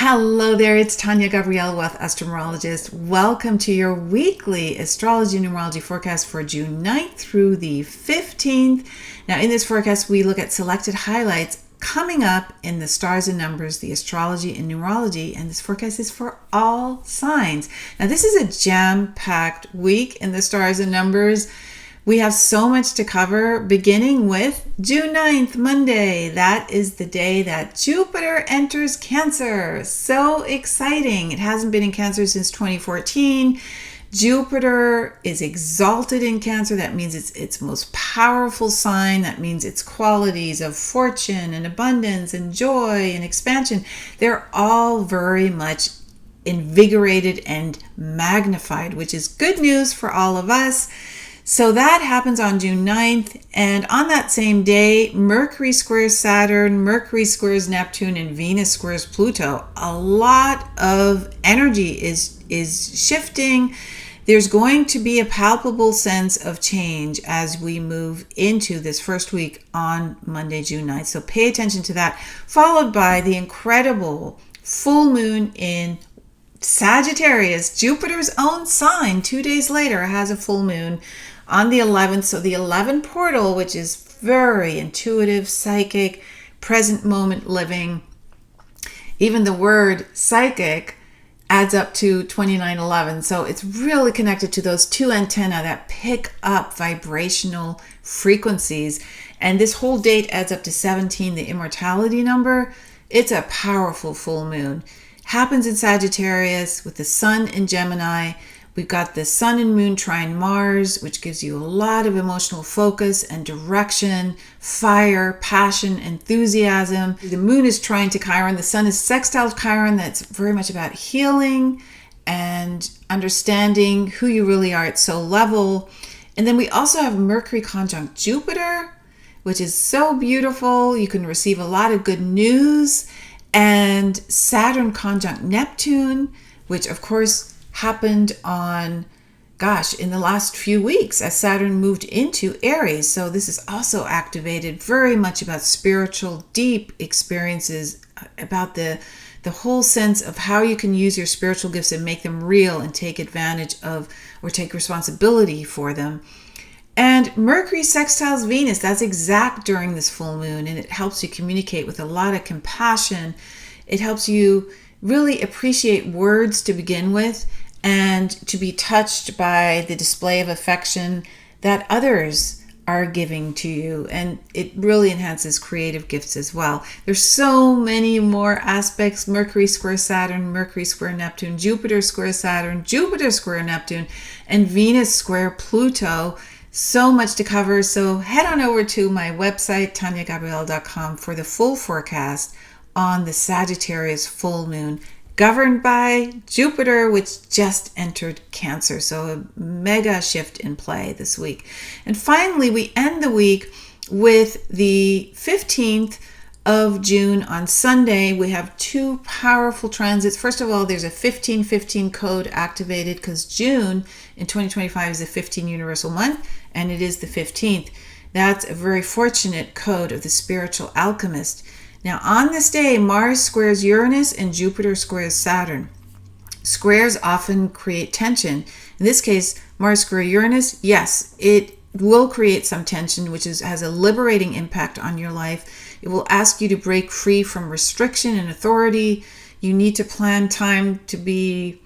Hello there, it's Tania Gabrielle with Astro-Numerologist. Welcome to your weekly Astrology Numerology forecast for June 9th through the 15th. Now in this forecast, we look at selected highlights coming up in the stars and numbers, the Astrology and Numerology, and this forecast is for all signs. Now this is a jam-packed week in the stars and numbers. We have so much to cover, beginning with June 9th, Monday. That is the day that Jupiter enters Cancer. So exciting. It hasn't been in Cancer since 2014. Jupiter is exalted in Cancer. That means it's its most powerful sign. That means its qualities of fortune and abundance and joy and expansion, they're all very much invigorated and magnified, which is good news for all of us. So that happens on June 9th, and on that same day, Mercury squares Saturn, Mercury squares Neptune, and Venus squares Pluto. A lot of energy is shifting. There's going to be a palpable sense of change as we move into this first week on Monday, June 9th. So pay attention to that, followed by the incredible full moon in Sagittarius, Jupiter's own sign. 2 days later has a full moon on the 11th. So the 11 portal, which is very intuitive, psychic, present moment living. Even the word psychic adds up to 2911. So it's really connected to those two antennae that pick up vibrational frequencies. And this whole date adds up to 17, the immortality number. It's a powerful full moon. Happens in Sagittarius with the sun in Gemini. We've got the sun and moon trine Mars, which gives you a lot of emotional focus and direction, fire, passion, enthusiasm. The moon is trine to Chiron. The sun is sextile Chiron. That's very much about healing and understanding who you really are at soul level. And then we also have Mercury conjunct Jupiter, which is so beautiful. You can receive a lot of good news. And Saturn conjunct Neptune, which of course happened in the last few weeks as Saturn moved into Aries. So this is also activated very much about spiritual, deep experiences, about the whole sense of how you can use your spiritual gifts and make them real and take advantage of or take responsibility for them. And Mercury sextiles Venus, that's exact during this full moon, and it helps you communicate with a lot of compassion. It helps you really appreciate words to begin with and to be touched by the display of affection that others are giving to you. And it really enhances creative gifts as well. There's so many more aspects. Mercury square Saturn, Mercury square Neptune, Jupiter square Saturn, Jupiter square Neptune, and Venus square Pluto. So much to cover. So head on over to my website, taniagabrielle.com, for the full forecast on the Sagittarius full moon, governed by Jupiter, which just entered Cancer. So a mega shift in play this week. And finally, we end the week with the 15th of June on Sunday. We have two powerful transits. First of all, there's a 1515 code activated because June in 2025 is a 15 universal month, and it is the 15th. That's a very fortunate code of the spiritual alchemist. Now, on this day, Mars squares Uranus and Jupiter squares Saturn. Squares often create tension. In this case, Mars square Uranus, yes, it will create some tension, which has a liberating impact on your life. It will ask you to break free from restriction and authority. You need to plan time to be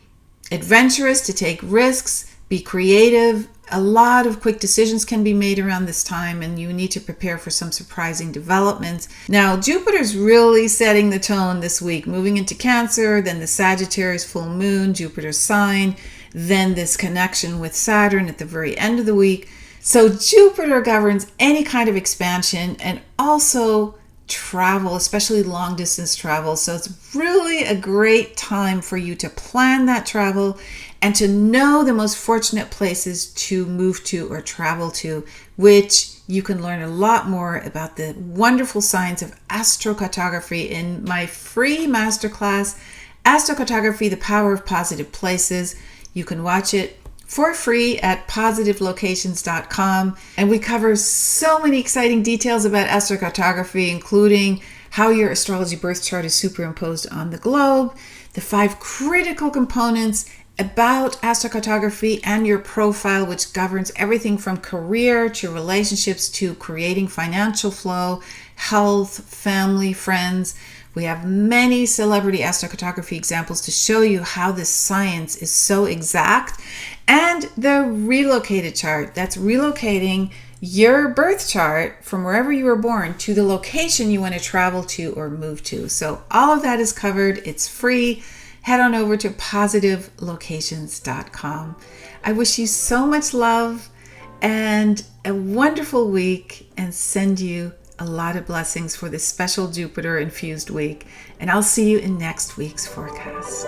adventurous, to take risks, be creative. A lot of quick decisions can be made around this time, and you need to prepare for some surprising developments. Now, Jupiter's really setting the tone this week, moving into Cancer, then the Sagittarius full moon, Jupiter's sign, then this connection with Saturn at the very end of the week. So Jupiter governs any kind of expansion and also travel, especially long distance travel. So it's really a great time for you to plan that travel and to know the most fortunate places to move to or travel to, which you can learn a lot more about the wonderful science of astrocartography in my free masterclass, Astrocartography, The Power of Positive Places. You can watch it for free at positivelocations.com. And we cover so many exciting details about astrocartography, including how your astrology birth chart is superimposed on the globe, the 5 critical components about astrocartography and your profile, which governs everything from career to relationships to creating financial flow, health, family, friends. We have many celebrity astrocartography examples to show you how this science is so exact. And the relocated chart, that's relocating your birth chart from wherever you were born to the location you want to travel to or move to. So all of that is covered. It's free. Head on over to positivelocations.com. I wish you so much love and a wonderful week, and send you a lot of blessings for this special Jupiter infused week. And I'll see you in next week's forecast.